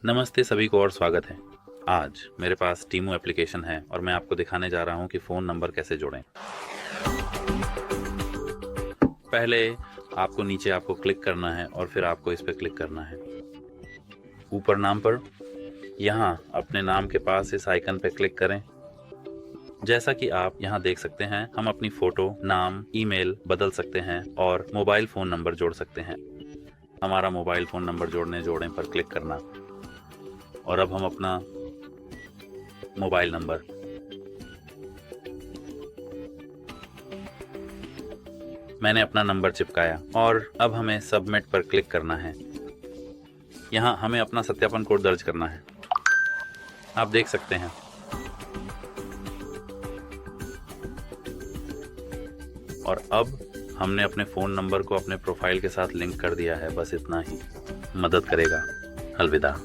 नमस्ते सभी को और स्वागत है। आज मेरे पास टीमू एप्लीकेशन है और मैं आपको दिखाने जा रहा हूं कि फ़ोन नंबर कैसे जोड़ें। पहले आपको नीचे क्लिक करना है और फिर आपको इस पर क्लिक करना है। ऊपर नाम पर यहाँ अपने नाम के पास इस आइकन पर क्लिक करें। जैसा कि आप यहाँ देख सकते हैं, हम अपनी फ़ोटो, नाम, ईमेल बदल सकते हैं और मोबाइल फ़ोन नंबर जोड़ सकते हैं। हमारा मोबाइल फ़ोन नंबर जोड़ें पर क्लिक करना और अब हम अपना मोबाइल नंबर मैंने अपना नंबर चिपकाया और अब हमें सबमिट पर क्लिक करना है। यहाँ हमें अपना सत्यापन कोड दर्ज करना है। आप देख सकते हैं। और अब हमने अपने फ़ोन नंबर को अपने प्रोफाइल के साथ लिंक कर दिया है। बस इतना ही मदद करेगा। अलविदा।